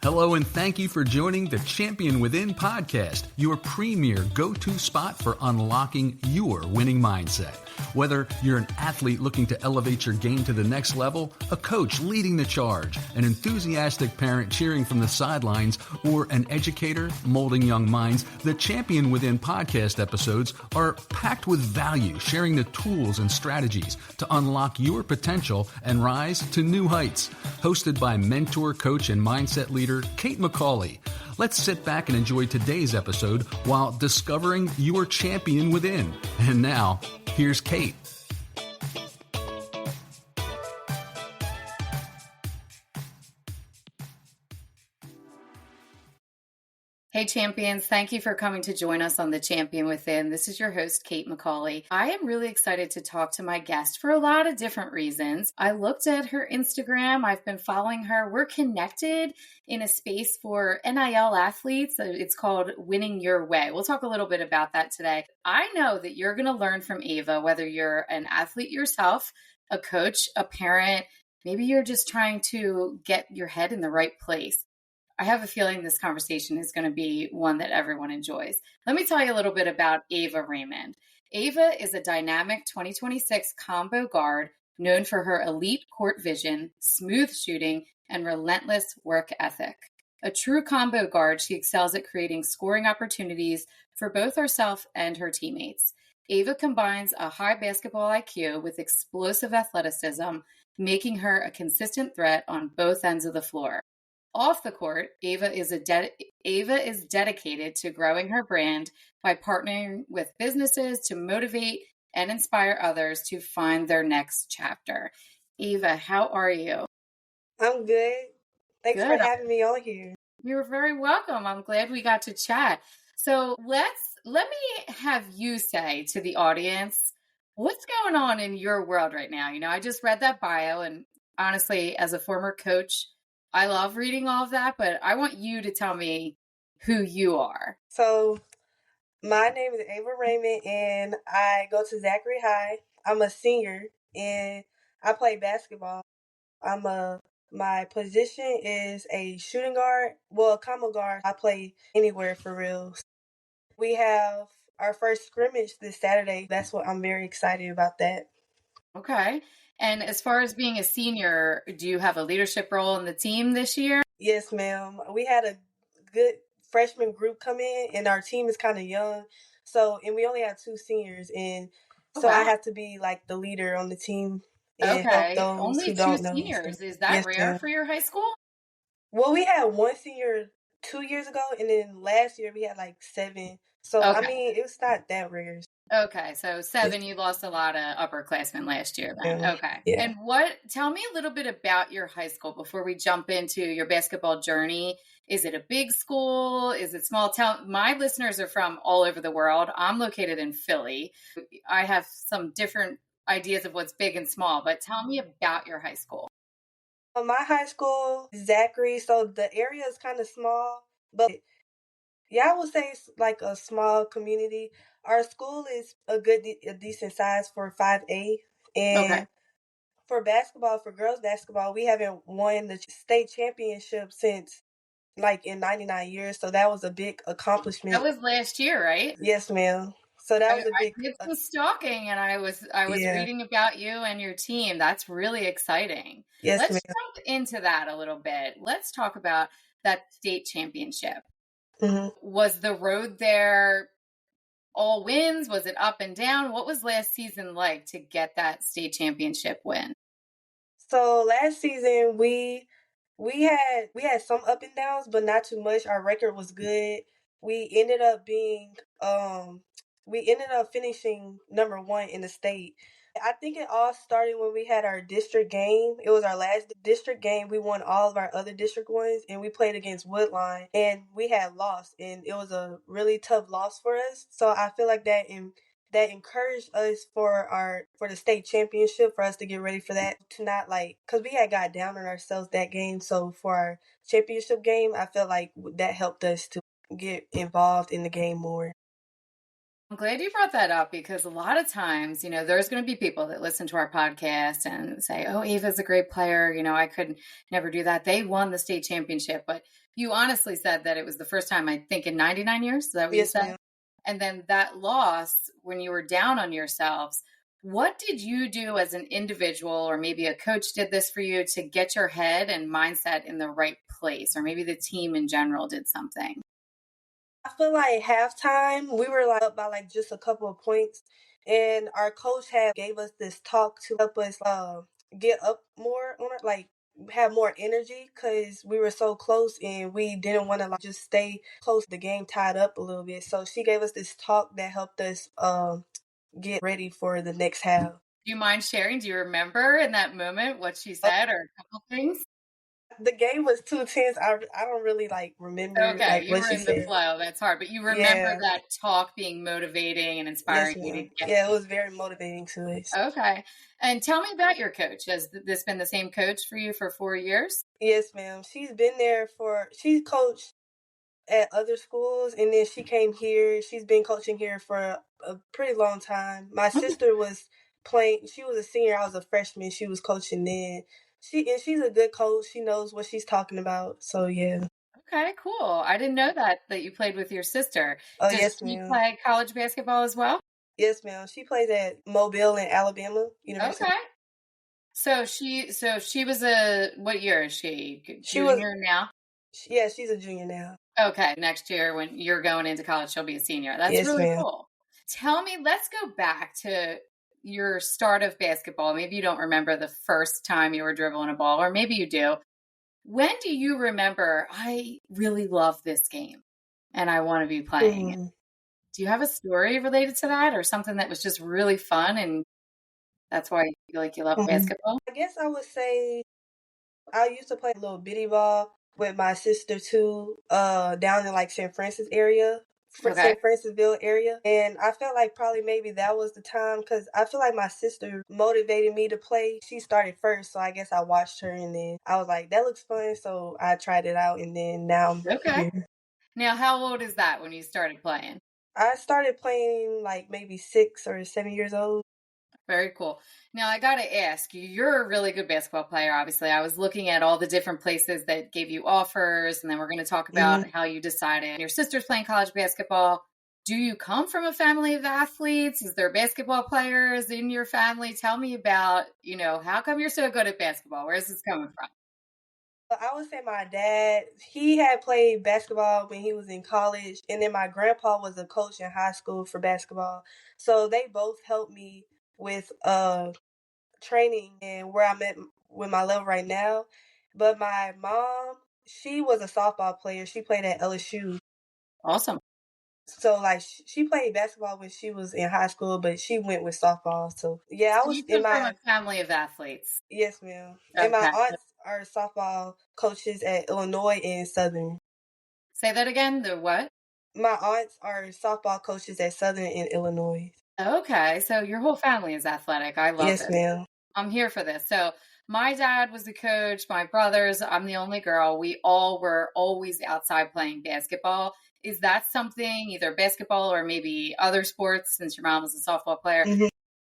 Hello, and thank you for joining the Champion Within podcast, your premier go-to spot for unlocking your winning mindset. Whether you're an athlete looking to elevate your game to the next level, a coach leading the charge, an enthusiastic parent cheering from the sidelines, or an educator molding young minds, the Champion Within podcast episodes are packed with value, sharing the tools and strategies to unlock your potential and rise to new heights. Hosted by mentor, coach, and mindset leader Kate McCauley. Let's sit back and enjoy today's episode while discovering your champion within. And now, here's Kate. Hey champions, thank you for coming to join us on The Champion Within. This is your host, Kate McCauley. I am really excited to talk to my guest for a lot of different reasons. I looked at her Instagram. I've been following her. We're connected in a space for NIL athletes. It's called Winning Your Way. We'll talk a little bit about that today. I know that you're going to learn from Ava, whether you're an athlete yourself, a coach, a parent, maybe you're just trying to get your head in the right place. I have a feeling this conversation is going to be one that everyone enjoys. Let me tell you a little bit about Ava Raymond. Ava is a dynamic 2026 combo guard known for her elite court vision, smooth shooting, and relentless work ethic. A true combo guard, she excels at creating scoring opportunities for both herself and her teammates. Ava combines a high basketball IQ with explosive athleticism, making her a consistent threat on both ends of the floor. Off the court, Ava is dedicated to growing her brand by partnering with businesses to motivate and inspire others to find their next chapter. Ava, how are you? I'm good. Thanks for having me on here. You're very welcome. I'm glad we got to chat. So let me have you say to the audience, what's going on in your world right now? You know, I just read that bio, and honestly, as a former coach, I love reading all of that, but I want you to tell me who you are. So my name is Ava Raymond, and I go to Zachary High. I'm a senior, and I play basketball. My position is a shooting guard. Well, a combo guard. I play anywhere for real. We have our first scrimmage this Saturday. That's what I'm very excited about that. Okay. And as far as being a senior, do you have a leadership role in the team this year? Yes, ma'am. We had a good freshman group come in, and our team is kind of young. And we only have 2 seniors, and so I have to be like the leader on the team and help those only who 2 don't know. seniors. Is that Yes, rare ma'am. for your high school? Well, we had 1 senior 2 years ago, and then last year we had like 7. So, I mean, it's not that rare. Okay, so 7, you lost a lot of upperclassmen last year then. Okay. Yeah. And tell me a little bit about your high school before we jump into your basketball journey. Is it a big school? Is it small town? My listeners are from all over the world. I'm located in Philly. I have some different ideas of what's big and small, but tell me about your high school. My high school, Zachary, so the area is kind of small, but yeah, I would say it's like a small community. Our school is a decent size for 5A. And for basketball, for girls basketball, we haven't won the state championship since like in 99 years. So that was a big accomplishment. That was last year, right? Yes, ma'am. So that was a big. I did some stalking, and I was reading about you and your team. That's really exciting. Yes, Let's ma'am. jump into that a little bit. Let's talk about that state championship. Mm-hmm. Was the road there all wins? Was it up and down? What was last season like to get that state championship win? So last season we had some up and downs, but not too much. Our record was good. We ended up finishing number 1 in the state. I think it all started when we had our district game. It was our last district game. We won all of our other district ones, and we played against Woodline, and we had lost, and it was a really tough loss for us. So I feel like that encouraged us for the state championship, for us to get ready for that, to not because we had got down on ourselves that game. So for our championship game, I felt like that helped us to get involved in the game more. I'm glad you brought that up because a lot of times, there's going to be people that listen to our podcast and say, oh, Ava's a great player. I could never do that. They won the state championship. But you honestly said that it was the first time, I think, in 99 years. Is that what you Yes, said? ma'am. And then that loss, when you were down on yourselves, what did you do as an individual, or maybe a coach did this for you to get your head and mindset in the right place? Or maybe the team in general did something? I feel like halftime, we were like up by like just a couple of points, and our coach had gave us this talk to help us get up more on it, like have more energy because we were so close and we didn't want to like just stay close. The game tied up a little bit, so she gave us this talk that helped us get ready for the next half. Do you mind sharing? Do you remember in that moment what she said or a couple things? The game was too tense. I don't really like remember Okay, like you what were she in the said. flow. That's hard. But you remember Yeah. that talk being motivating and Yes, inspiring you to ma'am. get. Yeah, it was very motivating to us. Okay. And tell me about your coach. Has this been the same coach for you for 4 years? Yes, ma'am. She's coached at other schools, and then she came here. She's been coaching here for a pretty long time. My sister was playing. She was a senior. I was a freshman. She was coaching then. She's a good coach. She knows what she's talking about. So yeah. Okay, cool. I didn't know that you played with your sister. Oh Does yes, she ma'am. play college basketball as well? Yes, ma'am. She plays at Mobile in Alabama University. Okay. So she was what year is she? She was. Junior now? Yeah, she's a junior now. Okay, next year when you're going into college, she'll be a senior. That's Yes, really ma'am. cool. Tell me, let's go back to your start of basketball. Maybe you don't remember the first time you were dribbling a ball, or maybe you do. When do you remember, I really love this game and I want to be playing it? Do you have a story related to that, or something that was just really fun and that's why you feel like you love basketball? I guess I would say I used to play little bitty ball with my sister too, down in like St. Francis area, Okay. St. Francisville area. And I felt like probably maybe that was the time because I feel like my sister motivated me to play. She started first, so I guess I watched her and then I was like, that looks fun. So I tried it out and then now I'm Okay. here. Now, how old is that when you started playing? I started playing like maybe 6 or 7 years old. Very cool. Now, I got to ask you, you're a really good basketball player, obviously. I was looking at all the different places that gave you offers, and then we're going to talk about how you decided your sister's playing college basketball. Do you come from a family of athletes? Is there basketball players in your family? Tell me about, how come you're so good at basketball? Where's this coming from? I would say my dad, he had played basketball when he was in college, and then my grandpa was a coach in high school for basketball. So they both helped me with training and where I'm at with my level right now. But my mom, she was a softball player. She played at LSU. Awesome. So like she played basketball when she was in high school, but she went with softball. So yeah, I So was you in come from my a family of athletes. yes, ma'am. And my Okay. aunts are softball coaches at Illinois and Southern. Say that again. The what? My aunts are softball coaches at Southern in Illinois. Okay. So your whole family is athletic. I love Yes, this. ma'am. I'm here for this. So my dad was a coach, my brothers, I'm the only girl. We all were always outside playing basketball. Is that something, either basketball or maybe other sports, since your mom was a softball player?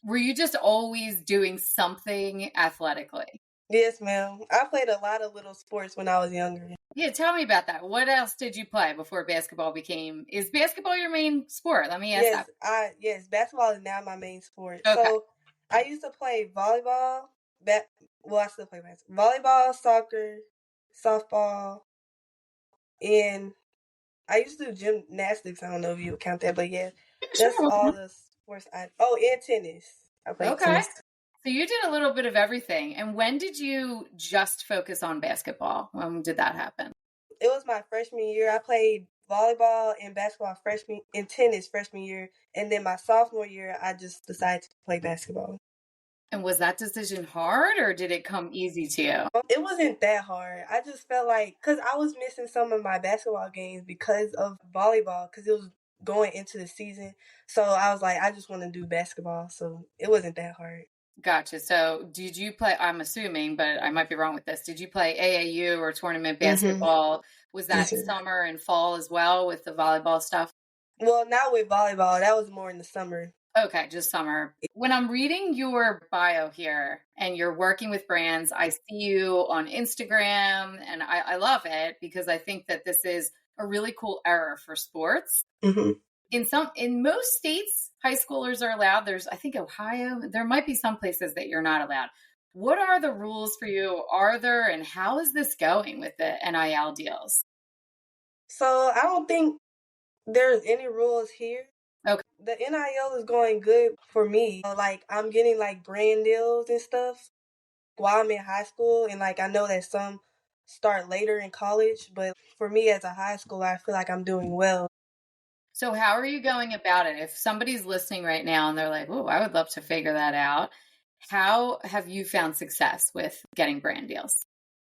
Were you just always doing something athletically? Yes, ma'am. I played a lot of little sports when I was younger. Yeah, tell me about that. What else did you play before basketball is basketball your main sport? Let me ask that. Yes, basketball is now my main sport. Okay. So I used to play volleyball. I still play basketball. Volleyball, soccer, softball, and I used to do gymnastics. I don't know if you would count that, but yeah, that's all the sports and tennis. I played tennis. So you did a little bit of everything. And when did you just focus on basketball? When did that happen? It was my freshman year. I played volleyball and basketball and tennis freshman year. And then my sophomore year, I just decided to play basketball. And was that decision hard or did it come easy to you? It wasn't that hard. I just felt like, because I was missing some of my basketball games because of volleyball, because it was going into the season. So I was like, I just want to do basketball. So it wasn't that hard. Gotcha. So did you play, I'm assuming, but I might be wrong with this. Did you play AAU or tournament basketball? Was that summer and fall as well with the volleyball stuff? Well, not with volleyball. That was more in the summer. Okay, just summer. When I'm reading your bio here and you're working with brands, I see you on Instagram and I love it because I think that this is a really cool era for sports. Mm-hmm. In most states, high schoolers are allowed. I think Ohio, there might be some places that you're not allowed. What are the rules for you? Are there, and how is this going with the NIL deals? So I don't think there's any rules here. Okay. The NIL is going good for me. Like I'm getting like brand deals and stuff while I'm in high school, and like I know that some start later in college, but for me as a high school, I feel like I'm doing well. So how are you going about it? If somebody's listening right now and they're like, "Oh, I would love to figure that out." How have you found success with getting brand deals?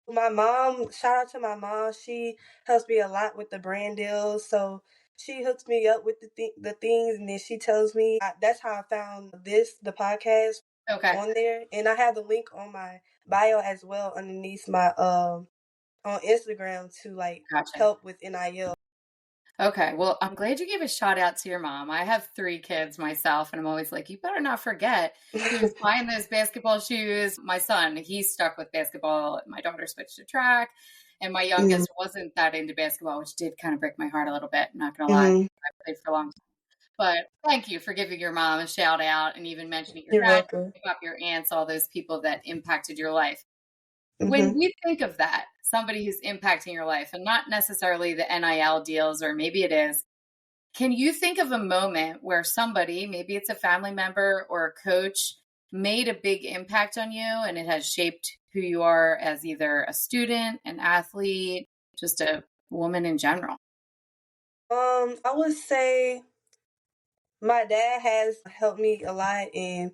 My mom, shout out to my mom. She helps me a lot with the brand deals. So she hooks me up with the things, and then she tells me that's how I found the podcast Okay. on there, and I have the link on my bio as well underneath my on Instagram to like Gotcha. help with NIL. Okay. Well, I'm glad you gave a shout out to your mom. I have 3 kids myself, and I'm always like, you better not forget who's buying those basketball shoes. My son, he's stuck with basketball. My daughter switched to track, and my youngest wasn't that into basketball, which did kind of break my heart a little bit. Not going to lie. Mm-hmm. I played for a long time. But thank you for giving your mom a shout out and even mentioning your You're dad, welcome. your aunts, all those people that impacted your life. When Mm-hmm. you think of that, somebody who's impacting your life and not necessarily the NIL deals, or maybe it is, can you think of a moment where somebody, maybe it's a family member or a coach, made a big impact on you and it has shaped who you are as either a student, an athlete, just a woman in general? I would say my dad has helped me a lot, and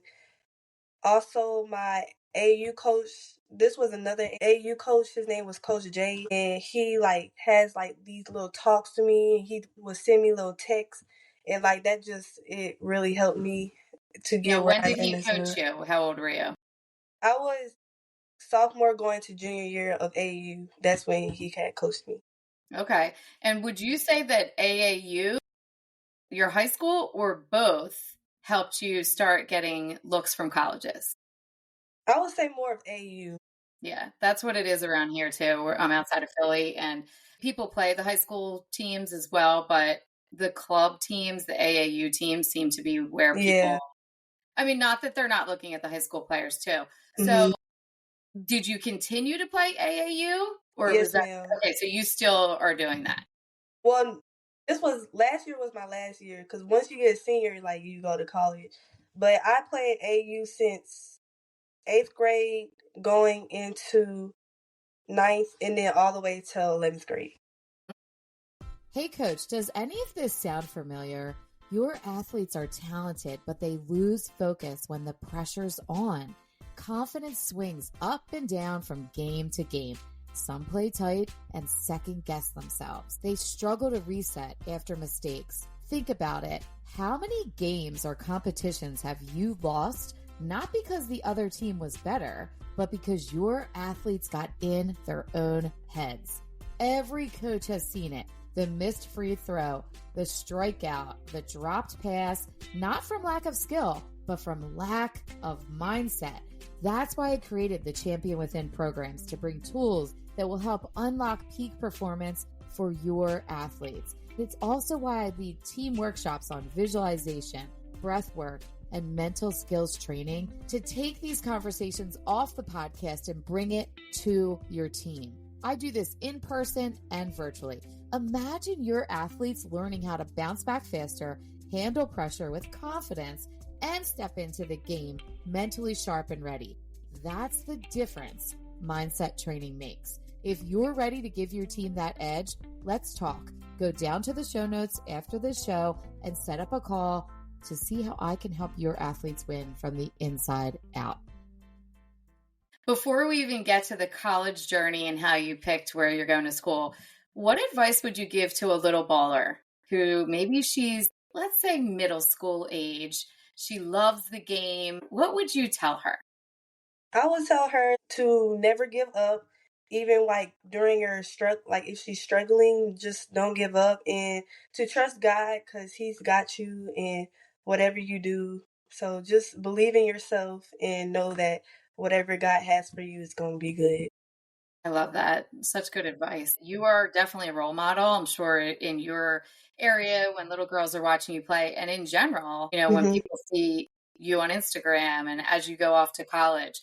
also my AU coach. This was another AU coach. His name was Coach J, and he like has like these little talks to me. He would send me little texts, and like that just it really helped me to Yeah. get where When I did am he as coach well. you? How old were you? I was sophomore going to junior year of AU. That's when he had coached me. Okay. And would you say that AAU, your high school, or both helped you start getting looks from colleges? I would say more of AU. Yeah, that's what it is around here too. I'm outside of Philly and people play the high school teams as well, but the club teams, the AAU teams seem to be where Yeah. people, I mean, not that they're not looking at the high school players too. Mm-hmm. So did you continue to play AAU or was Yes, that, ma'am. okay, so you still are doing that? Well, this was last year was my last year because once you get a senior, like you go to college. But I played AU since 8th grade, going into ninth, and then all the way till 11th grade. Hey, coach, does any of this sound familiar? Your athletes are talented, but they lose focus when the pressure's on. Confidence swings up and down from game to game. Some play tight and second guess themselves. They struggle to reset after mistakes. Think about it. How many games or competitions have you lost, not because the other team was better, but because your athletes got in their own heads? Every coach has seen it. The missed free throw, the strikeout, the dropped pass, not from lack of skill, but from lack of mindset. That's why I created the Champion Within programs, to bring tools that will help unlock peak performance for your athletes. It's also why I lead team workshops on visualization, breath work, and mental skills training to take these conversations off the podcast and bring it to your team. I do this in person and virtually. Imagine your athletes learning how to bounce back faster, handle pressure with confidence, and step into the game mentally sharp and ready. That's the difference mindset training makes. If you're ready to give your team that edge, let's talk. Go down to the show notes after this show and set up a call to see how I can help your athletes win from the inside out. Before we even get to the college journey and how you picked where you're going to school, what advice would you give to a little baller who maybe she's, let's say, middle school age? She loves the game. What would you tell her? I would tell her to never give up. even like during your like if she's struggling, just don't give up and to trust God because He's got you in whatever you do. So just believe in yourself and know that whatever God has for you is going to be good. I love that. Such good advice. You are definitely a role model, I'm sure, in your area when little girls are watching you play. And in general, when Hmm. people see you on Instagram and as you go off to college.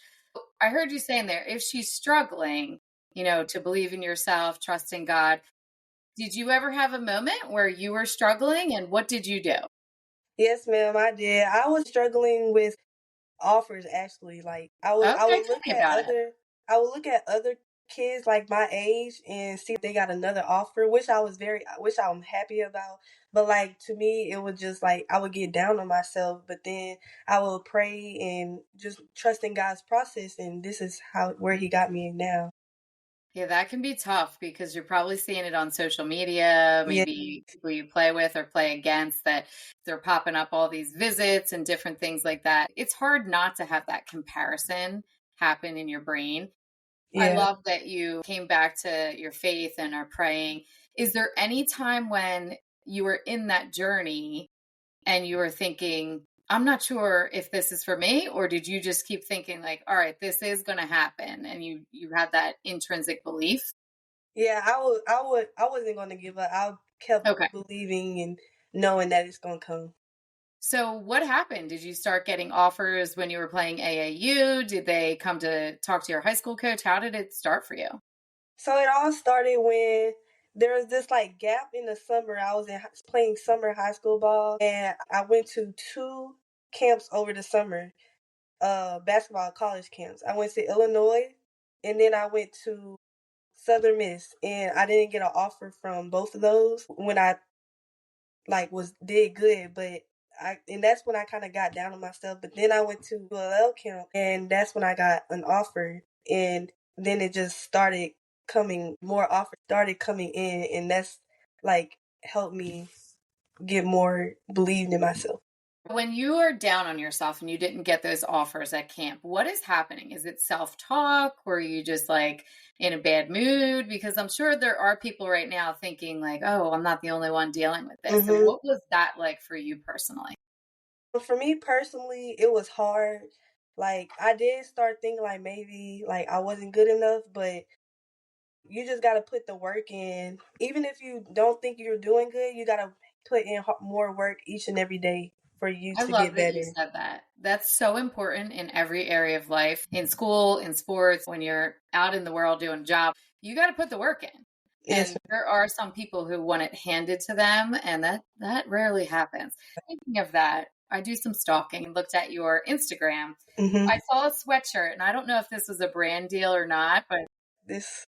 I heard you saying there, if she's struggling, to believe in yourself, trust in God. Did you ever have a moment where you were struggling and what did you do? Yes, ma'am, I did. I was struggling with offers actually. Like I Okay, would tell look me at about it. other kids like my age and see if they got another offer, which I'm happy about. But like to me it was just like I would get down on myself, but then I would pray and just trust in God's process, and this is how where He got me now. Yeah, that can be tough because you're probably seeing it on social media, Yeah. maybe people you play with or play against that they're popping up all these visits and different things like that. It's hard not to have that comparison happen in your brain. I Yeah. love that you came back to your faith and are praying. Is there any time when you were in that journey and you were thinking, I'm not sure if this is for me, or did you just keep thinking like, all right, this is going to happen, and you had that intrinsic belief? Yeah, I wasn't gonna give up. I kept Okay. believing and knowing that it's gonna come. So what happened? Did you start getting offers when you were playing AAU? Did they come to talk to your high school coach? How did it start for you? So it all started when there was this like gap in the summer. I was playing summer high school ball, and I went to two camps over the summer, basketball college camps. I went to Illinois, and then I went to Southern Miss, and I didn't get an offer from both of those when I like was did good, but and that's when I kind of got down on myself. But then I went to ULL camp, and that's when I got an offer, and then it just started coming more offers started coming in, and that's like helped me get more believed in myself. When you are down on yourself and you didn't get those offers at camp, what is happening? Is it self-talk? Or are you just like in a bad mood? Because I'm sure there are people right now thinking like, oh, I'm not the only one dealing with this. So Hmm. what was that like for you personally? For me personally, it was hard. Like I did start thinking like maybe like I wasn't good enough, but you just got to put the work in. Even if you don't think you're doing good, you got to put in more work each and every day for you I to love get that you better. said that. That's so important in every area of life, in school, in sports, when you're out in the world doing a job, you got to put the work in. Yes. And there are some people who want it handed to them, and that rarely happens. Thinking of that, I do some stalking and looked at your Instagram. Mm-hmm. I saw a sweatshirt, and I don't know if this was a brand deal or not, but This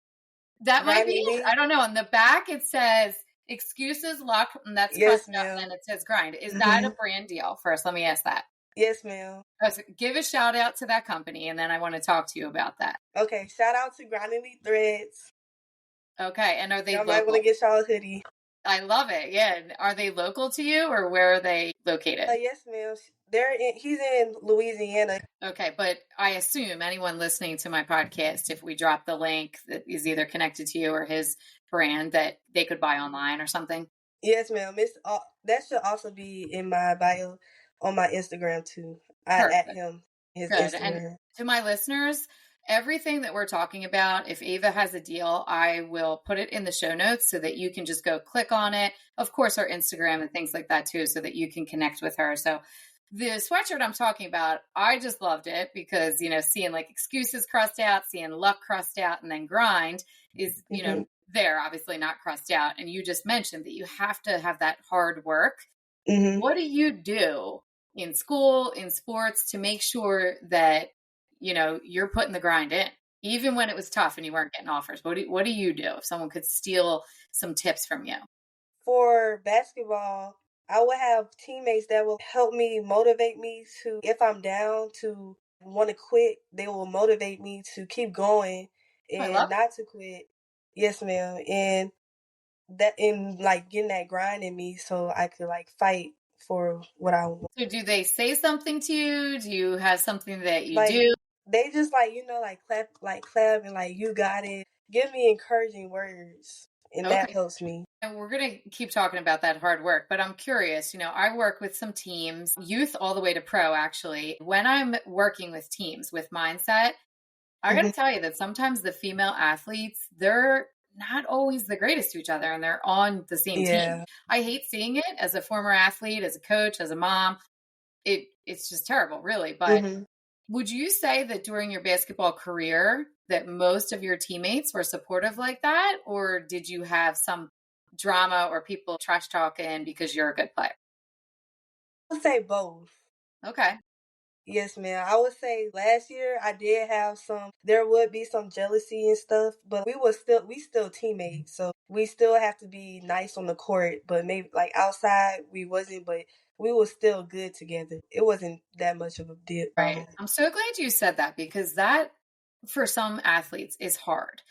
that might be grinding it. me. I don't know. On the back, it says excuses, luck, and that's Yes, crossed out, and ma'am. then it says grind. Is that Mm-hmm. a brand deal? First, let me ask that. Yes, ma'am. Give a shout out to that company, and then I want to talk to you about that. Okay. Shout out to Grinding Me Threads. Okay, and are they Y'all might want to local? get y'all a hoodie. I love it. Yeah, are they local to you, or where are they located? Yes, ma'am. He's in Louisiana. Okay, but I assume anyone listening to my podcast, if we drop the link that is either connected to you or his brand, that they could buy online or something. Yes, ma'am. That should also be in my bio on my Instagram too. I at Perfect. him his Good. And Instagram. to my listeners, everything that we're talking about, if Ava has a deal, I will put it in the show notes so that you can just go click on it. Of course, our Instagram and things like that too, so that you can connect with her. So the sweatshirt I'm talking about, I just loved it because, seeing like excuses crossed out, seeing luck crossed out, and then grind is, Mm-hmm. there, obviously not crossed out. And you just mentioned that you have to have that hard work. Mm-hmm. What do you do in school, in sports to make sure that, you're putting the grind in, even when it was tough and you weren't getting offers? What do you do if someone could steal some tips from you? For basketball, I will have teammates that will help me motivate me to, if I'm down, to want to quit. They will motivate me to keep going I and love it. not to quit. Yes, ma'am. And that in like getting that grind in me so I could like fight for what I want. So do they say something to you? Do you have something that you Like do? they just like like clap and like you got it. give me encouraging words, and that Okay. helps me. And we're going to keep talking about that hard work, but I'm curious, I work with some teams, youth all the way to pro, actually. When I'm working with teams with mindset, I got to tell you that sometimes the female athletes, they're not always the greatest to each other and they're on the same team. Yeah. I hate seeing it as a former athlete, as a coach, as a mom. It's just terrible, really. But Mhm. would you say that during your basketball career that most of your teammates were supportive like that? Or did you have some drama or people trash talking because you're a good player? I would say both. Okay. Yes, ma'am. I would say last year I did have there would be some jealousy and stuff, but we still teammates. So we still have to be nice on the court, but maybe like outside we wasn't, but we were still good together. It wasn't that much of a deal. Right. I'm so glad you said that because that for some athletes is hard.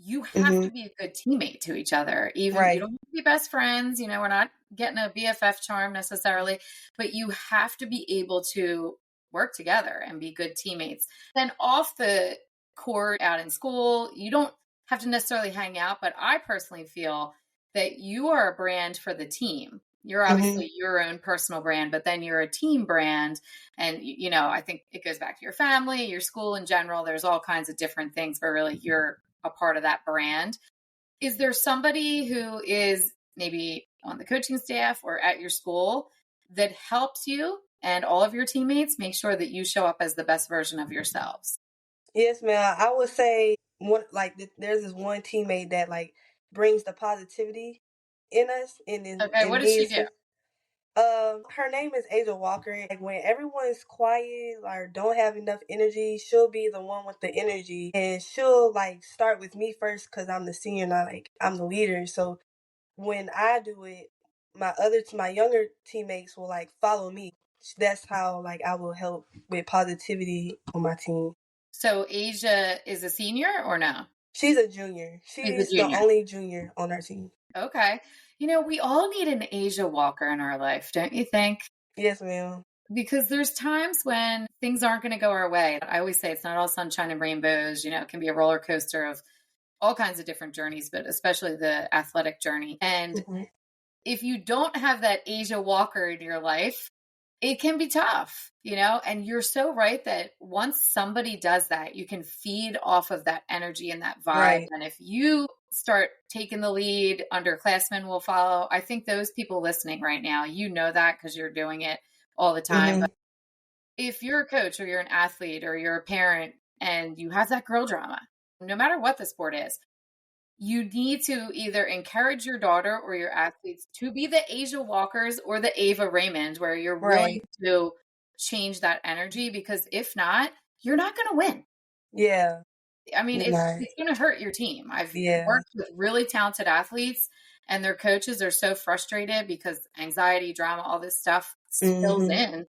You have to Mhm. be a good teammate to each other. Even you Right. don't have to be best friends. We're not getting a BFF charm necessarily, but you have to be able to work together and be good teammates. Then off the court, out in school, you don't have to necessarily hang out, but I personally feel that you are a brand for the team. You're Mhm. obviously your own personal brand, but then you're a team brand. And, I think it goes back to your family, your school in general. There's all kinds of different things, but really you're a part of that brand. Is there somebody who is maybe on the coaching staff or at your school that helps you and all of your teammates make sure that you show up as the best version of yourselves? Yes, ma'am. I would say there's this one teammate that like brings the positivity in us, Okay, and what does he she is do? her name is Ava Walker. Like when everyone's quiet or don't have enough energy, she'll be the one with the energy, and she'll like start with me first because I'm the senior, not like I'm the leader. So when I do it, my younger teammates will like follow me. That's how like I will help with positivity on my team. So Asia is a senior or no? She's a junior. She's a She's the junior. only junior on our team. Okay. We all need an Asia Walker in our life, don't you think? Yes, ma'am. Because there's times when things aren't going to go our way. I always say it's not all sunshine and rainbows. It can be a roller coaster of all kinds of different journeys, but especially the athletic journey. And Mhm. if you don't have that Asia Walker in your life, it can be tough, and you're so right that once somebody does that, you can feed off of that energy and that vibe. Right. And if you start taking the lead, underclassmen will follow. I think those people listening right now, that because you're doing it all the time. Mhm. But if you're a coach or you're an athlete or you're a parent and you have that girl drama, no matter what the sport is, you need to either encourage your daughter or your athletes to be the Asia Walkers or the Ava Raymond, where you're willing Right. to change that energy, because if not, you're not going to win. Yeah. I mean, You're it's not. it's going to hurt your team. I've Yeah. worked with really talented athletes and their coaches are so frustrated because anxiety, drama, all this stuff spills Mhm. in.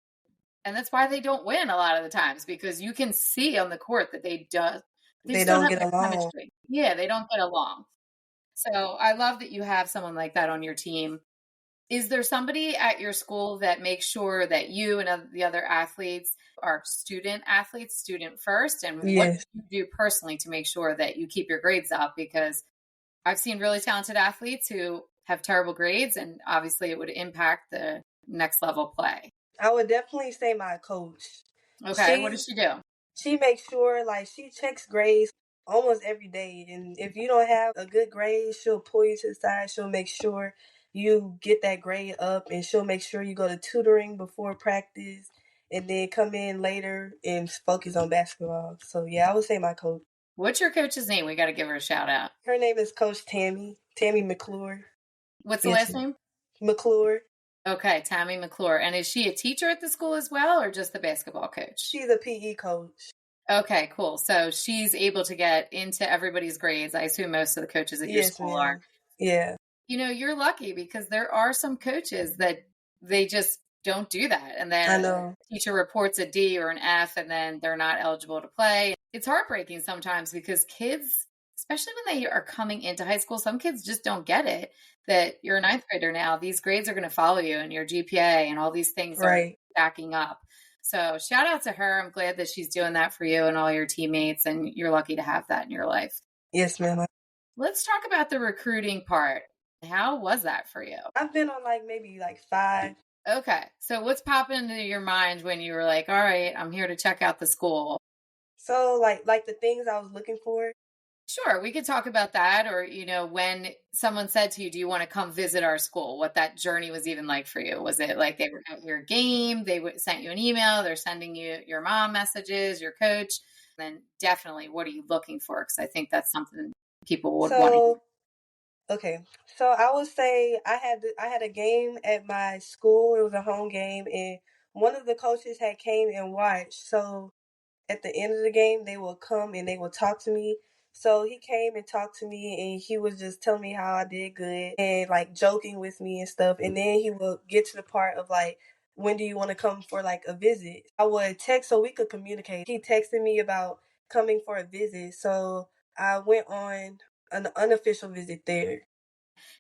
And that's why they don't win a lot of the times, because you can see on the court that they They just don't don't have get that along. chemistry. Yeah, they don't get along. So I love that you have someone like that on your team. Is there somebody at your school that makes sure that you and the other athletes are student athletes, student first? And what Yes. do you do personally to make sure that you keep your grades up? Because I've seen really talented athletes who have terrible grades, and obviously it would impact the next level play. I would definitely say my coach. Okay, what She does she do? she makes sure like she checks grades almost every day, and if you don't have a good grade, she'll pull you to the side. She'll make sure you get that grade up, and she'll make sure you go to tutoring before practice and then come in later and focus on basketball. So yeah, I would say my coach. What's your coach's name? We got to give her a shout out. Her name is Coach Tammy McClure. What's the Yes, last name? McClure. Okay, Tammy McClure. And is she a teacher at the school as well, or just the basketball coach? She's a PE coach. Okay, cool. So she's able to get into everybody's grades. I assume most of the coaches at your Yes, school are. ma'am. Yeah. You're lucky because there are some coaches that they just don't do that. And I then know. a teacher reports a D or an F and then they're not eligible to play. It's heartbreaking sometimes because kids, especially when they are coming into high school, some kids just don't get it that you're a ninth grader now. These grades are going to follow you and your GPA and all these things are Right. stacking up. So shout out to her. I'm glad that she's doing that for you and all your teammates, and you're lucky to have that in your life. Yes, ma'am. Let's talk about the recruiting part. How was that for you? I've been on maybe 5. Okay. So what's popping into your mind when you were like, all right, I'm here to check out the school? So like the things I was looking for. Sure, we could talk about that. Or, when someone said to you, do you want to come visit our school? What that journey was even like for you? Was it like they were at your game? They sent you an email? They're sending you your mom messages, your coach? Then definitely, what are you looking for? Because I think that's something people would want to hear. So okay, so I would say I had a game at my school. It was a home game, and one of the coaches had came and watched. So at the end of the game, they will come and they will talk to me. So he came and talked to me, and he was just telling me how I did good and joking with me and stuff. And then he will get to the part of when do you want to come for a visit? I would text so we could communicate. He texted me about coming for a visit, so I went on an unofficial visit there.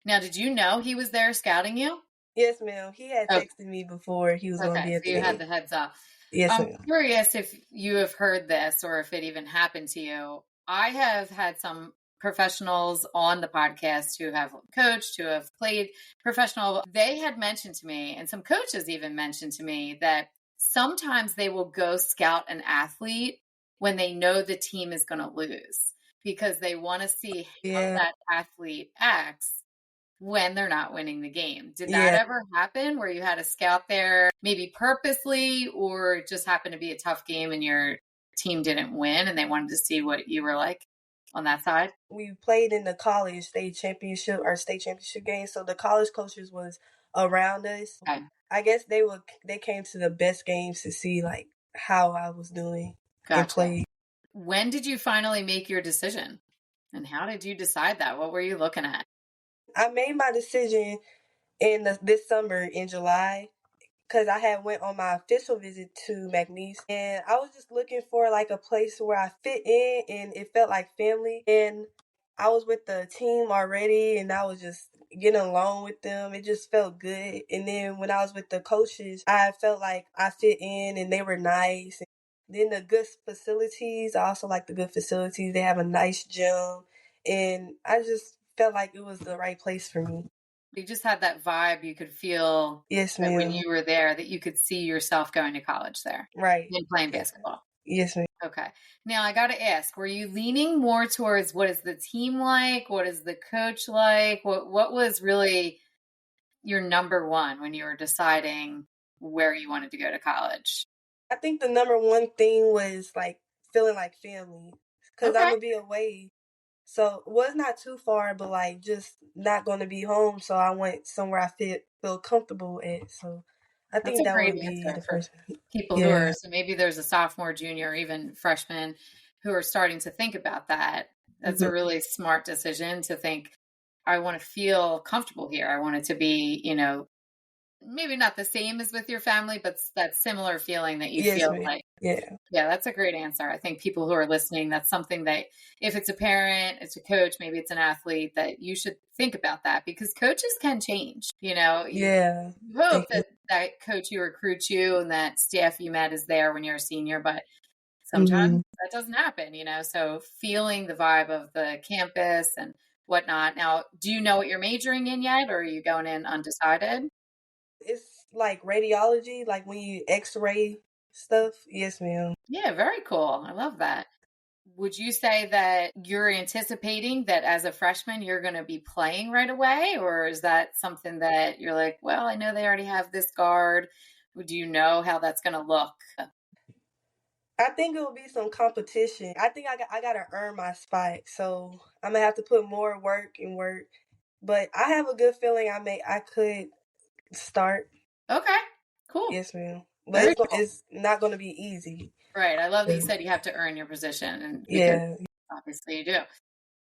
Now, did you know he was there scouting you? Yes, ma'am. He had Oh, texted me before he was going to be okay. at So the you had game. the heads up. Yes, I'm ma'am. curious if you have heard this or if it even happened to you. I have had some professionals on the podcast who have coached, who have played professional. They had mentioned to me, and some coaches even mentioned to me, that sometimes they will go scout an athlete when they know the team is going to lose because they want to see how Yeah, that athlete acts when they're not winning the game. Did that yeah. ever happen where you had a scout there, maybe purposely, or it just happened to be a tough game and your team didn't win and they wanted to see what you were like on that side? We played in the college our state championship game. So the college coaches was around us. Okay. I guess they came to the best games to see how I was doing and Gotcha. played. When did you finally make your decision? And how did you decide that? What were you looking at? I made my decision this summer in July because I had went on my official visit to McNeese, and I was just looking for a place where I fit in and it felt like family. And I was with the team already, and I was just getting along with them. It just felt good. And then when I was with the coaches, I felt like I fit in, and they were nice. Then the good facilities, I also like the good facilities. They have a nice gym, and I just felt like it was the right place for me. You just had that vibe. You could feel Yes, that when ma'am. you were there, that you could see yourself going to college there Right. and playing basketball. Yes, ma'am. Okay. Now I got to ask, were you leaning more towards what is the team like? What is the coach like? What was really your number one when you were deciding where you wanted to go to college? I think the number one thing was feeling like family because I'm Okay. gonna be away. So it was not too far, but just not going to be home. So I went somewhere I feel comfortable at. So I That's think a that great would be answer the for first. people who Yeah. are, so maybe there's a sophomore, junior, even freshman who are starting to think about that. That's a really smart decision to think, I want to feel comfortable here. I want it to be, maybe not the same as with your family, but that similar feeling that you Yes, feel ma'am. like. Yeah. Yeah, that's a great answer. I think people who are listening, that's something that if it's a parent, it's a coach, maybe it's an athlete, that you should think about that because coaches can change. You Yeah. hope Thank you. that coach who recruits you and that staff you met is there when you're a senior, but sometimes that doesn't happen, so feeling the vibe of the campus and whatnot. Now, do you know what you're majoring in yet, or are you going in undecided? It's like radiology, like when you X-ray stuff. Yes, ma'am. Yeah, very cool. I love that. Would you say that you're anticipating that as a freshman, you're going to be playing right away? Or is that something that you're like, well, I know they already have this guard. Do you know how that's going to look? I think it will be some competition. I think I gotta earn my spot, so I'm gonna have to put more work and work. But I have a good feeling I could start. Okay, cool. Yes, ma'am. But Very cool. it's not going to be easy. Right. I love that you said you have to earn your position, and because Yeah, obviously you do.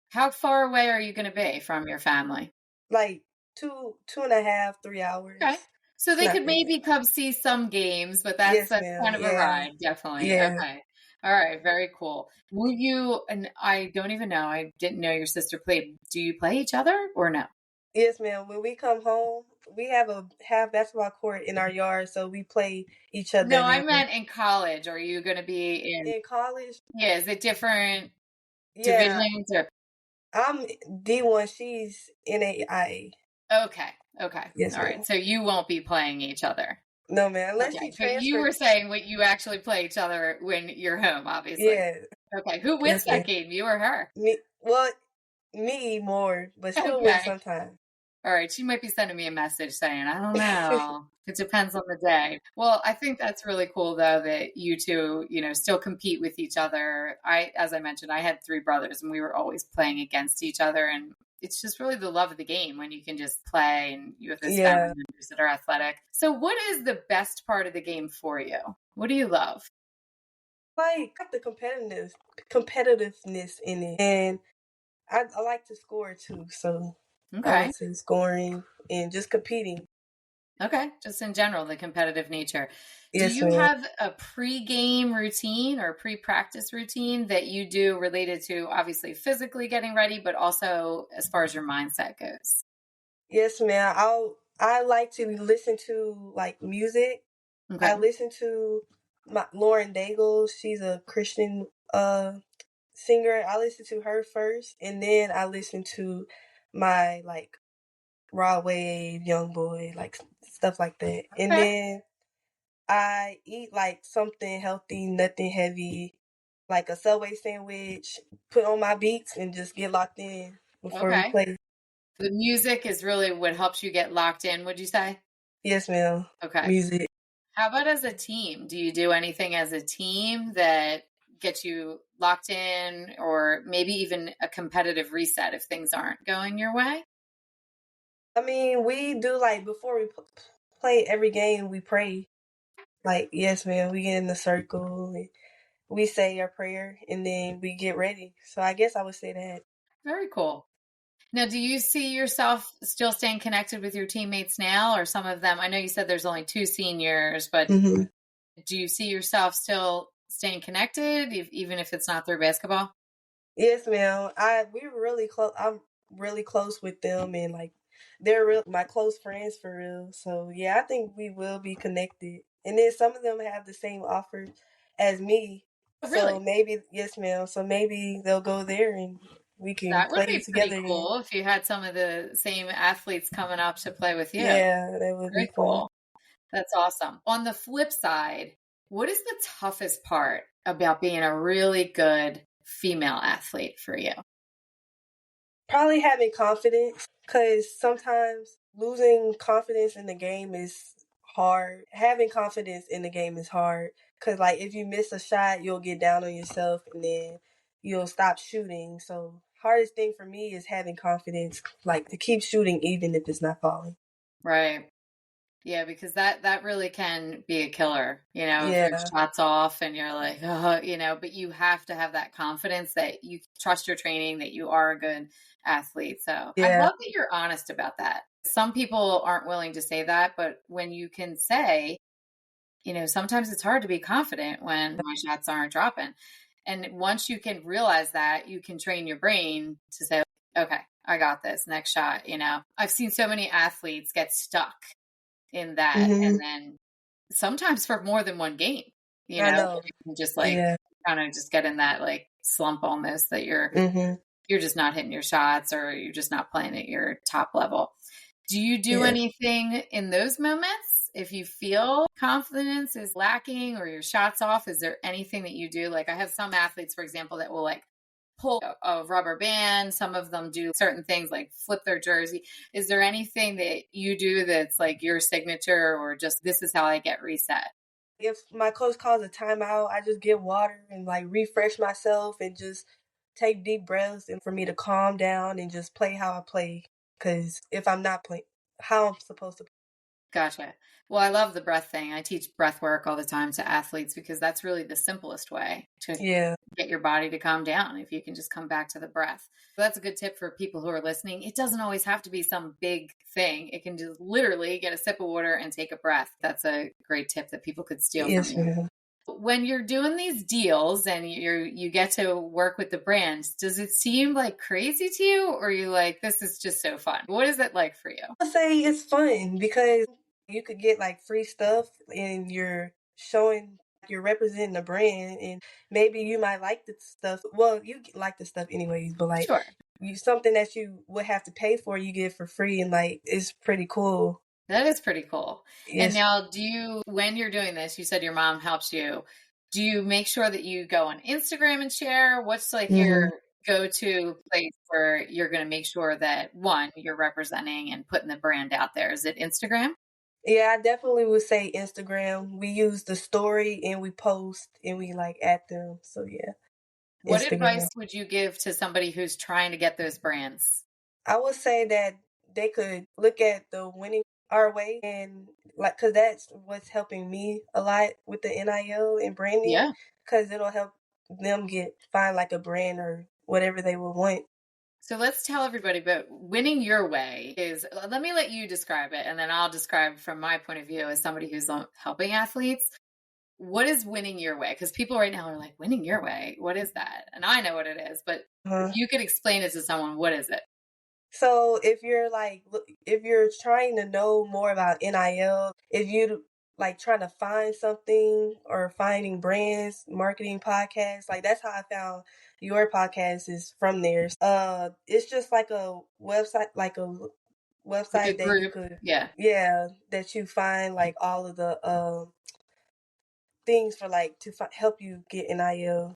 How far away are you going to be from your family? like 2.5, 3 hours. Okay. So they Not could really. maybe come see some games, but that's Yes, that's ma'am. kind of a Yeah, ride, definitely. yeah. Okay. All right, very cool. Will you, and I don't even know, I didn't know your sister played. Do you play each other or no? Yes, ma'am. When we come home, we have a half basketball court in our yard, so we play each other No, I there. meant in college. Are you going to be in, In college, yeah, is it different yeah, divisions or? I'm D1. She's NAIA. Okay. Okay. Yes, All ma'am. right. So you won't be playing each other. No, man. Unless she Okay. But you were transferred. saying what you actually play each other when you're home, obviously. Yeah. Okay. Who wins Yes, that ma'am. game? You or her? Me. Well, me more, but she'll win Okay. sometime. All right. She might be sending me a message saying, I don't know. It depends on the day. Well, I think that's really cool though that you two, still compete with each other. As I mentioned, I had three brothers and we were always playing against each other. And it's just really the love of the game when you can just play and you have this family Yeah. members that are athletic. So what is the best part of the game for you? What do you love? Like the competitiveness in it, and I like to score too. So I Okay. would say scoring and just competing. Okay, just in general, the competitive nature. Do Yes, you ma'am. have a pre-game routine or pre-practice routine that you do related to obviously physically getting ready, but also as far as your mindset goes? Yes, ma'am. I like to listen to like music. Okay. I listen to Lauren Daigle. She's a Christian singer. I listen to her first, and then I listen to my like Raw Wave, Young Boy, like stuff like that. And Okay. then I eat like something healthy, nothing heavy, like a Subway sandwich, put on my beats and just get locked in before we Okay. play. The music is really what helps you get locked in, would you say? Yes, ma'am. Okay. Music. How about as a team? Do you do anything as a team that gets you locked in or maybe even a competitive reset if things aren't going your way? I mean, we do like before we play every game, we pray. Like, yes, ma'am, we get in the circle, and we say our prayer, and then we get ready. So I guess I would say that. Very cool. Now, do you see yourself still staying connected with your teammates now, or some of them? I know you said there's only two seniors, but Hmm. do you see yourself still staying connected, even if it's not through basketball? Yes, ma'am. We're really close. I'm really close with them, and like they're real my close friends for real. So yeah, I think we will be connected. And then some of them have the same offers as me. Oh, So really? maybe yes, ma'am. So maybe they'll go there and we can That would play be pretty together again. cool if you had some of the same athletes coming up to play with you. Yeah, that would be Very fun. cool. That's awesome. On the flip side, what is the toughest part about being a really good female athlete for you? Probably having confidence, because sometimes losing confidence in the game is hard. Having confidence in the game is hard, because like if you miss a shot, you'll get down on yourself and then you'll stop shooting. So hardest thing for me is having confidence, like to keep shooting even if it's not falling. Right. Yeah, because that really can be a killer, if your Yeah, shot's off and you're like, oh, but you have to have that confidence that you trust your training, that you are a good athlete. So I yeah, love that you're honest about that. Some people aren't willing to say that, but when you can say, sometimes it's hard to be confident when my shots aren't dropping. And once you can realize that, you can train your brain to say, okay, I got this next shot. I've seen so many athletes get stuck in that. hmm, And then sometimes for more than one game, I know. you can just Yeah, kind of just get in that slump almost that hmm, you're just not hitting your shots or you're just not playing at your top level. Do you do yeah. anything in those moments? If you feel confidence is lacking or your shots off, is there anything that you do? Like I have some athletes, for example, that will pull a rubber band. Some of them do certain things like flip their jersey. Is there anything that you do that's like your signature or just this is how I get reset? If my coach calls a timeout, I just get water and like refresh myself and just take deep breaths and for me to calm down and just play how I play. Because if I'm not playing how I'm supposed to. Gotcha. Well, I love the breath thing. I teach breath work all the time to athletes because that's really the simplest way to Yeah. get your body to calm down if you can just come back to the breath. So that's a good tip for people who are listening. It doesn't always have to be some big thing. It can just literally get a sip of water and take a breath. That's a great tip that people could steal from Yes, you. ma'am. When you're doing these deals and you get to work with the brands, does it seem like crazy to you or are you like, this is just so fun? What is it like for you? I say it's fun because you could get like free stuff and you're showing you're representing the brand and maybe you might like the stuff. Well, you like the stuff anyways, but like Sure. something that you would have to pay for, you get for free, and like it's pretty cool. That is pretty cool. And Yes. now, when you're doing this, you said your mom helps you. Do you make sure that you go on Instagram and share? What's like your go-to place where you're going to make sure that one, you're representing and putting the brand out there? Is it Instagram? Yeah, I definitely would say Instagram. We use the story and we post and we like at them. So yeah, What Instagram. advice would you give to somebody who's trying to get those brands? I would say that they could look at the winning our way, and like, cause that's what's helping me a lot with the NIL and branding. Yeah. Cause it'll help them find like a brand or whatever they would want. So let's tell everybody, but winning your way is, let me let you describe it, and then I'll describe from my point of view as somebody who's helping athletes. What is winning your way? Because people right now are like, winning your way, what is that? And I know what it is, but if you could explain it to someone, what is it? So if you're trying to know more about NIL, if you like trying to find something or finding brands, marketing podcasts, like that's how I found your podcast is from there. It's just like a website, Like a that you group. could, Yeah. that you find like all of the things for like to help you get NIL.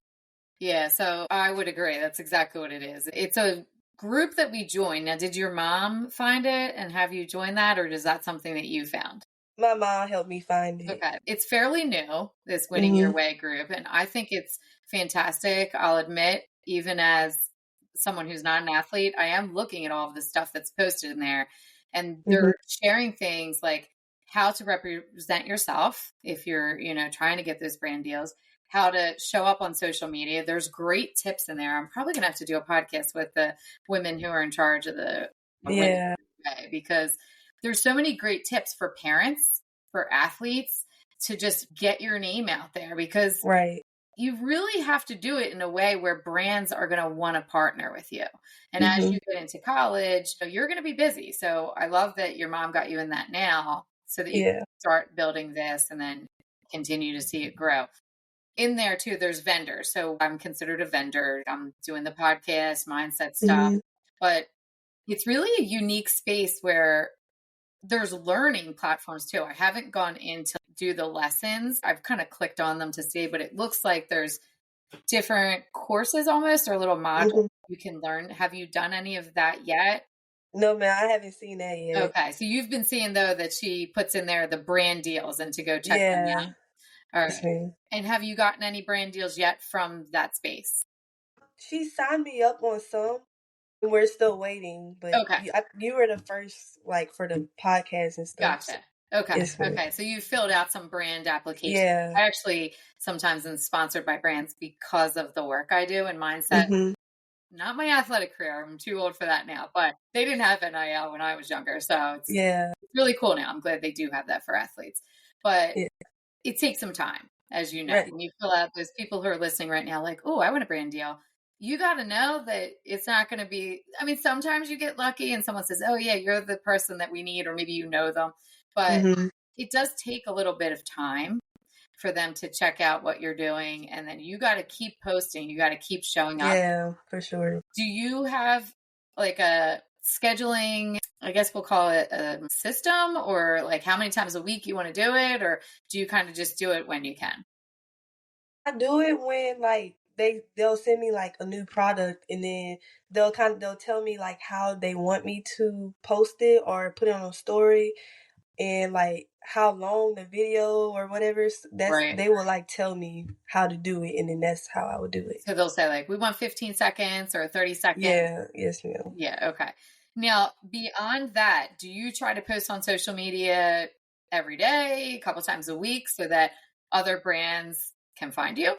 Yeah, so I would agree. That's exactly what it is. It's a group that we join. Now, did your mom find it and have you join that, or is that something that you found? My mom helped me find it. Okay. It's fairly new, this Winning Your Way group, and I think it's fantastic. I'll admit, even as someone who's not an athlete, I am looking at all of the stuff that's posted in there, and they're sharing things like how to represent yourself if you're, trying to get those brand deals, how to show up on social media. There's great tips in there. I'm probably going to have to do a podcast with the women who are in charge of the Winning Your Way, because there's so many great tips for parents, for athletes, to just get your name out there, because you really have to do it in a way where brands are going to want to partner with you. And as you get into college, you're going to be busy. So I love that your mom got you in that now so that you can start building this and then continue to see it grow. In there too, there's vendors. So I'm considered a vendor. I'm doing the podcast, mindset stuff, but it's really a unique space where there's learning platforms too. I haven't gone in to do the lessons. I've kind of clicked on them to see, but it looks like there's different courses almost, or little modules you can learn. Have you done any of that yet? No, man, I haven't seen that yet. Okay. So you've been seeing though that she puts in there the brand deals and to go check them out. All right. And have you gotten any brand deals yet from that space? She signed me up on some. We're still waiting, but you were the first, like, for the podcast and stuff. Gotcha. Okay. Okay. So you filled out some brand applications. Yeah. I actually sometimes am sponsored by brands because of the work I do in mindset. Not my athletic career. I'm too old for that now, but they didn't have NIL when I was younger. So it's really cool now. I'm glad they do have that for athletes, but it takes some time, as you know. When you fill out, those people who are listening right now, like, oh, I want a brand deal. You got to know that it's not going to be, sometimes you get lucky and someone says, oh yeah, you're the person that we need, or maybe you know them, but it does take a little bit of time for them to check out what you're doing. And then you got to keep posting. You got to keep showing up. Yeah, for sure. Do you have like a scheduling, I guess we'll call it a system, or like how many times a week you want to do it? Or do you kind of just do it when you can? I do it when like they'll send me like a new product, and then they'll tell me like how they want me to post it or put it on a story, and like how long the video or whatever. They will like tell me how to do it, and then that's how I would do it. So they'll say like, we want 15 seconds or 30 seconds. Yeah. Yes, ma'am. Yeah. Okay. Now, beyond that, do you try to post on social media every day, a couple times a week, so that other brands can find you?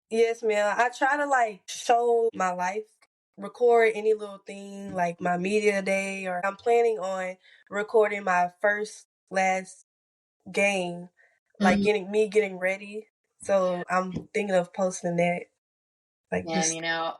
Yes, ma'am. I try to like show my life, record any little thing like my media day, or I'm planning on recording my last game, like getting ready. So I'm thinking of posting that. Like And, just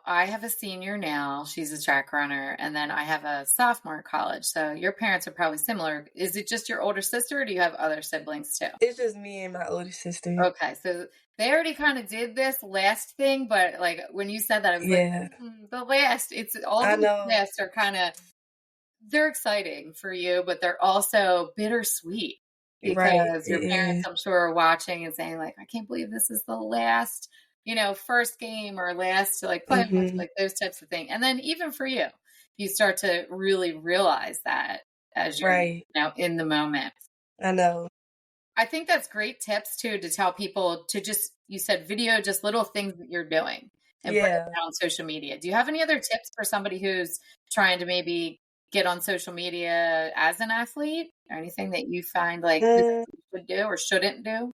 I have a senior now. She's a track runner. And then I have a sophomore in college. So your parents are probably similar. Is it just your older sister or do you have other siblings too? it's just me and my older sister. Okay. So they already kind of did this last thing. But like when you said that, I was like, Yeah, the last, it's all I the know. last are kind of, they're exciting for you, but they're also bittersweet Right, because it your parents, is. I'm sure, are watching and saying like, I can't believe this is the last, first game or last like playoffs, Mhm. like those types of things. And then even for you, you start to really realize that as you're, Right. in the moment. I know. I think that's great tips too, to tell people to just, you said video, just little things that you're doing and put it Yeah. out on social media. Do you have any other tips for somebody who's trying to maybe get on social media as an athlete or anything that you find like this Mm, should do or shouldn't do?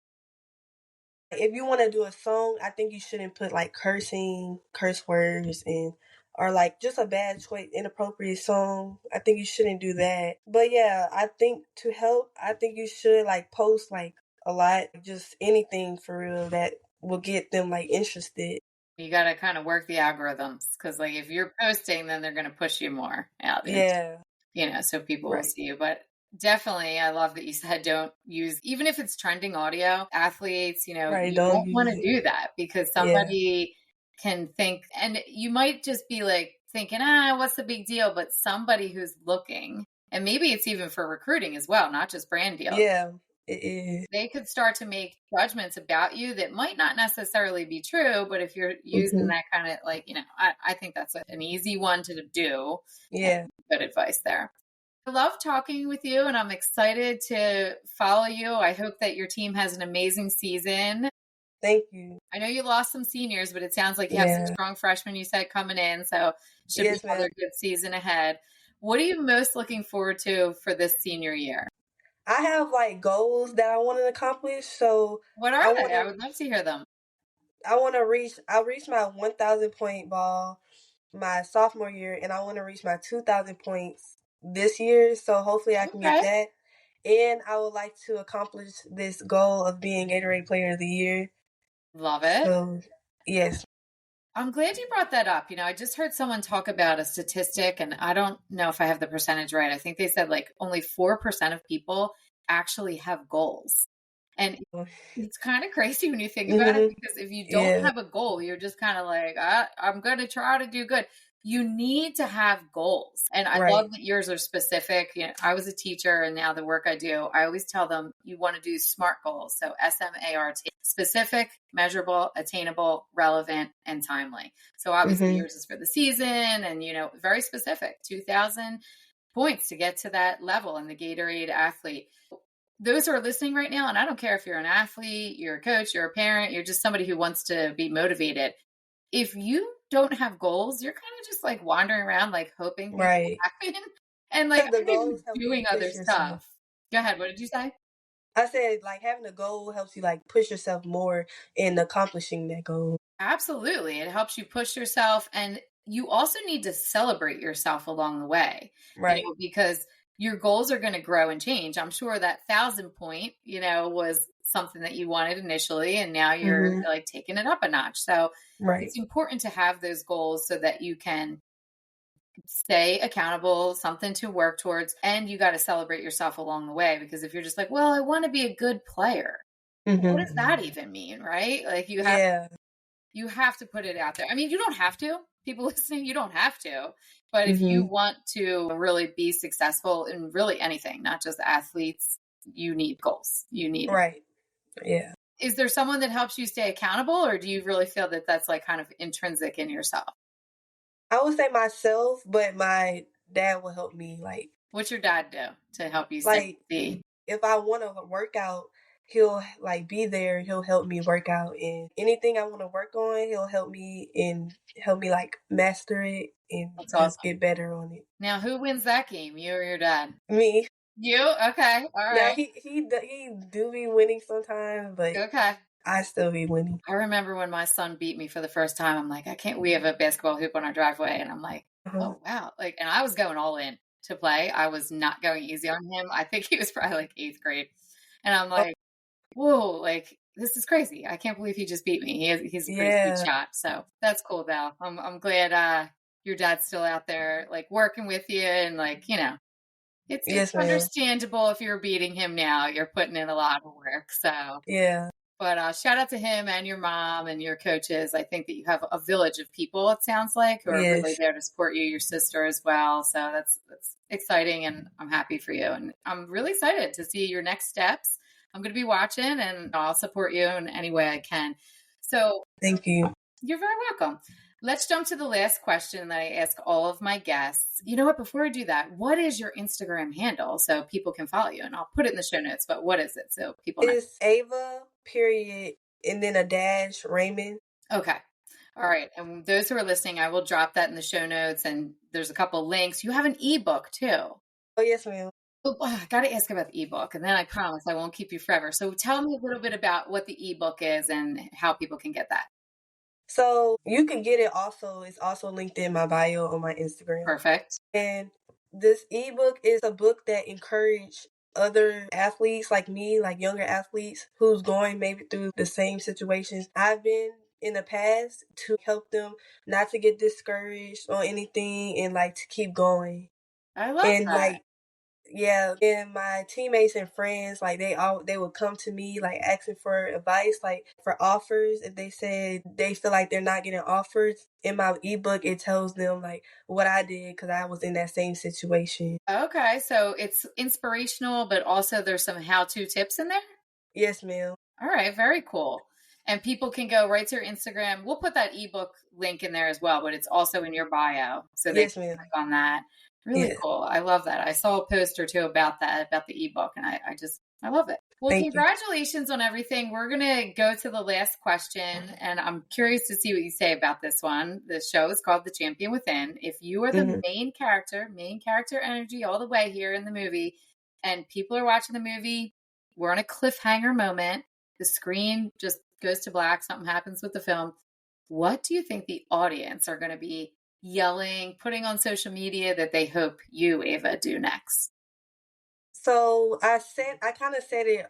if you want to do a song, I think you shouldn't put like cursing, curse words, and or like just a bad choice, inappropriate song. I think you shouldn't do that. But yeah, I think to help, I think you should like post like a lot, just anything for real that will get them like interested. You got to kind of work the algorithms because like if you're posting, then they're going to push you more out into, Yeah. so people will Right. see you. But definitely, I love that you said don't use, even if it's trending audio, athletes, Right. you Don't don't want use to it. do that because Yeah. somebody can think, and you might just be like thinking, what's the big deal? But somebody who's looking, and maybe it's even for recruiting as well, not just brand deals. Yeah. It is. They could start to make judgments about you that might not necessarily be true, but if you're using Mhm. that kind of like, I think that's an easy one to do. Yeah. Good advice there. I love talking with you and I'm excited to follow you. I hope that your team has an amazing season. Thank you. I know you lost some seniors, but it sounds like you have some Yeah. strong freshmen you said coming in, so should be Yes, ma'am. another good season ahead. What are you most looking forward to for this senior year? I have like goals that I want to accomplish. So What I are want they? I to would love to hear them. I'll reach my 1,000 point ball my sophomore year, and I want to reach my 2,000 points this year. So hopefully I can get Okay. that. And I would like to accomplish this goal of being Gatorade Player of the Year. Love it. So yes. I'm glad you brought that up. I just heard someone talk about a statistic, and I don't know if I have the percentage right. I think they said like only 4% of people actually have goals. And it's kind of crazy when you think about it Mhm. because if you don't Yeah. have a goal, you're just kind of like, I'm going to try to do good. You need to have goals. And I Right. love that yours are specific. I was a teacher and now the work I do, I always tell them you want to do SMART goals. So SMART, specific, measurable, attainable, relevant, and timely. So obviously Mhm. yours is for the season and, very specific, 2,000 points to get to that level in the Gatorade athlete. Those who are listening right now, and I don't care if you're an athlete, you're a coach, you're a parent, you're just somebody who wants to be motivated. If you don't have goals, you're kind of just like wandering around, like hoping things will Right. happen and like The aren't even goals help you doing other push yourself. stuff. Go ahead. What did you say? I said like having a goal helps you like push yourself more in accomplishing that goal. Absolutely. It helps you push yourself. And you also need to celebrate yourself along the way, Right. because your goals are going to grow and change. I'm sure that 1,000 point, was something that you wanted initially, and now you're Mhm. like taking it up a notch. So Right. it's important to have those goals so that you can stay accountable, something to work towards, and you got to celebrate yourself along the way. Because if you're just like, well, I want to be a good player, what does Mhm. that even mean? Right? Like Yeah. you have to put it out there. I mean, you don't have to. People listening, you don't have to. But if you Mhm. want to really be successful in really anything, not just athletes, you need goals. You need. Right. Yeah. Is there someone that helps you stay accountable, or do you really feel that that's like kind of intrinsic in yourself? I would say myself, but my dad will help me What's your dad do to help you stay? like if I want to work out, he'll like be there, he'll help me work out, and anything I want to work on, he'll help me and help me like master it and That's just awesome. get better on it. Now, who wins that game? You or your dad? Me. You? Okay. All Now right. he do be winning sometimes, but Okay. I still be winning. I remember when my son beat me for the first time, I'm like, we have a basketball hoop on our driveway. And I'm like, Uh-huh. oh, wow. Like, and I was going all in to play. I was not going easy on him. I think he was probably like 8th grade. And I'm like, whoa, like this is crazy. I can't believe he just beat me. He's a pretty sweet Yeah. shot. So that's cool, Val. I'm glad your dad's still out there like working with you and like, you know, it's Yes, ma'am. understandable if you're beating him now. You're putting in a lot of work. So Yeah. but shout out to him and your mom and your coaches. I think that you have a village of people, it sounds like, who are really Yes. there to support you, your sister as well. So that's exciting, and I'm happy for you. And I'm really excited to see your next steps. I'm going to be watching, and I'll support you in any way I can. So Thank you. you're very welcome. Let's jump to the last question that I ask all of my guests. You know what? Before I do that, what is your Instagram handle so people can follow you? And I'll put it in the show notes, but what is it so people know? It's Ava, period, and then a dash, Raymond. Okay. All right. And those who are listening, I will drop that in the show notes. And there's a couple links. You have an ebook too. Oh, yes, ma'am. I got to ask about the ebook, and then I promise I won't keep you forever. So tell me a little bit about what the ebook is and how people can get that. So you can get it also. It's also linked in my bio on my Instagram. Perfect. And this ebook is a book that encourage other athletes like me, like younger athletes who's going maybe through the same situations I've been in the past, to help them not to get discouraged on anything and like to keep going. I love And that. like, yeah, and my teammates and friends, like they would come to me like asking for advice, like for offers. If they said they feel like they're not getting offers, in my ebook it tells them like what I did because I was in that same situation. Okay. So it's inspirational, but also there's some how-to tips in there? Yes, ma'am. All right. Very cool. And people can go right to your Instagram. We'll put that ebook link in there as well, but it's also in your bio. So they Yes, can ma'am. click on that. Really Yeah. cool. I love that. I saw a post or two about that, about the ebook, and I love it. Well, Thank you. congratulations on everything. We're going to go to the last question, and I'm curious to see what you say about this one. The show is called The Champion Within. If you are the main character energy all the way here in the movie, and people are watching the movie, we're on a cliffhanger moment. The screen just goes to black. Something happens with the film. What do you think the audience are going to be yelling, putting on social media that they hope you, Ava, do next? So I kind of said it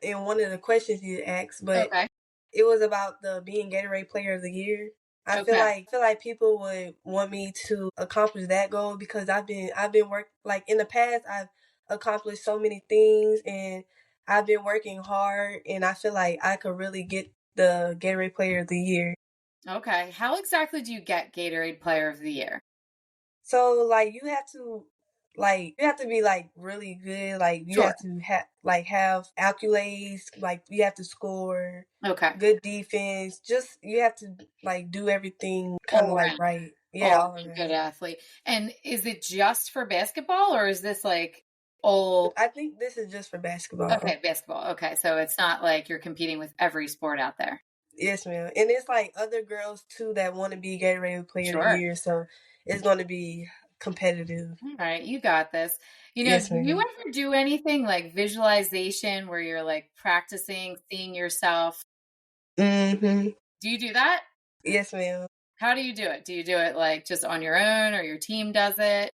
in one of the questions you asked, but Okay. it was about the being Gatorade Player of the Year. I feel like people would want me to accomplish that goal because I've been like in the past I've accomplished so many things and I've been working hard, and I feel like I could really get the Gatorade Player of the Year. Okay. How exactly do you get Gatorade Player of the Year? So like you have to be like really good. Like you have to have accolades. Like you have to score. Okay. Good defense. Just you have to like do everything kind of like right. Yeah, all around. Good athlete. And is it just for basketball, or is this like all? I think this is just for basketball. Okay, basketball. Okay, so it's not like you're competing with every sport out there. Yes, ma'am. And it's like other girls too that want to be Gatorade Player of the Year, so it's going to be competitive. All right, you got this. You know, Yes, do you ma'am. ever do anything like visualization where you're like practicing seeing yourself? Mm-hmm. Do you do that? Yes, ma'am. How do you do it? Do you do it like just on your own, or your team does it?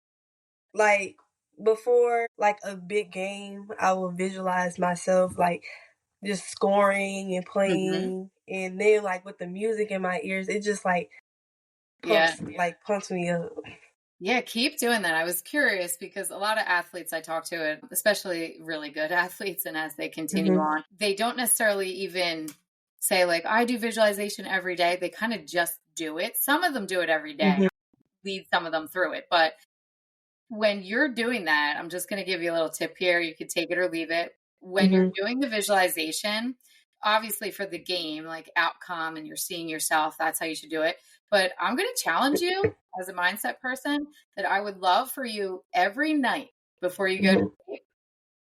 Like before like a big game, I will visualize myself like just scoring and playing, and then like with the music in my ears, it just like pumps me up. Yeah, keep doing that. I was curious because a lot of athletes I talk to, especially really good athletes, and as they continue on, they don't necessarily even say like, I do visualization every day. They kind of just do it. Some of them do it every day, lead some of them through it. But when you're doing that, I'm just going to give you a little tip here. You could take it or leave it. When you're doing the visualization, obviously for the game, like outcome, and you're seeing yourself, that's how you should do it. But I'm going to challenge you as a mindset person that I would love for you every night before you go to sleep,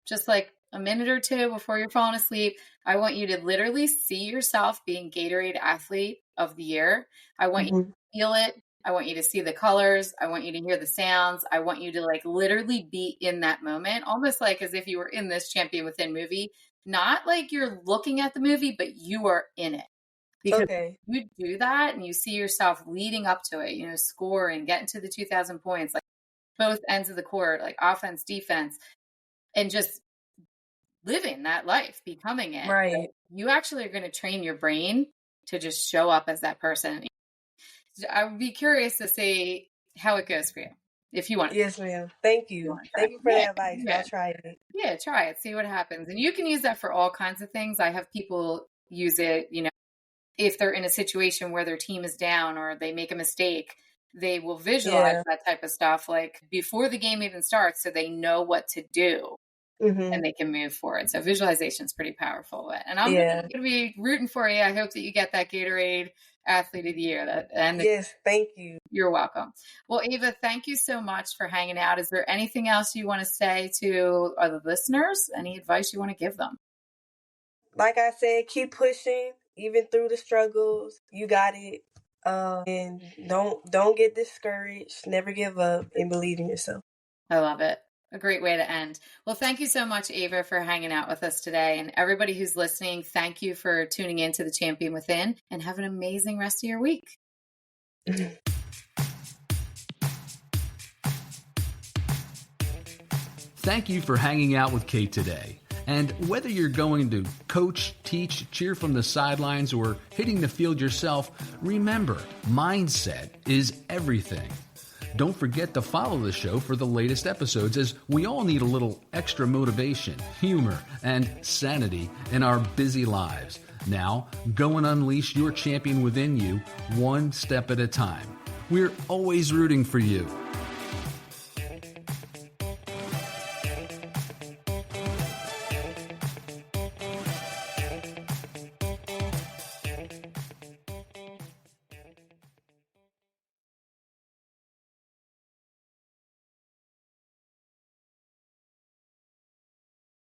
just like a minute or two before you're falling asleep. I want you to literally see yourself being Gatorade Athlete of the Year. I want you to feel it. I want you to see the colors. I want you to hear the sounds. I want you to like literally be in that moment, almost like as if you were in this Champion Within movie, not like you're looking at the movie, but you are in it. Because you do that and you see yourself leading up to it, you know, scoring, getting to the 2,000 points, like both ends of the court, like offense, defense, and just living that life, becoming it. Right. You actually are going to train your brain to just show up as that person. I would be curious to see how it goes for you. If you want to. Yes, ma'am. Thank you. Thank you for the advice. I'll try it. Yeah, try it. See what happens. And you can use that for all kinds of things. I have people use it, if they're in a situation where their team is down or they make a mistake, they will visualize that type of stuff like before the game even starts so they know what to do. And they can move forward. So visualization is pretty powerful. And I'm going to be rooting for you. I hope that you get that Gatorade Athlete of the Year. Yes, thank you. You're welcome. Well, Ava, thank you so much for hanging out. Is there anything else you want to say to other listeners? Any advice you want to give them? Like I said, keep pushing, even through the struggles. You got it. And don't get discouraged. Never give up and believe in yourself. I love it. A great way to end. Well, thank you so much, Ava, for hanging out with us today. And everybody who's listening, thank you for tuning in to The Champion Within, and have an amazing rest of your week. Thank you for hanging out with Kate today. And whether you're going to coach, teach, cheer from the sidelines, or hitting the field yourself, remember, mindset is everything. Don't forget to follow the show for the latest episodes, as we all need a little extra motivation, humor, and sanity in our busy lives. Now, go and unleash your champion within you, one step at a time. We're always rooting for you.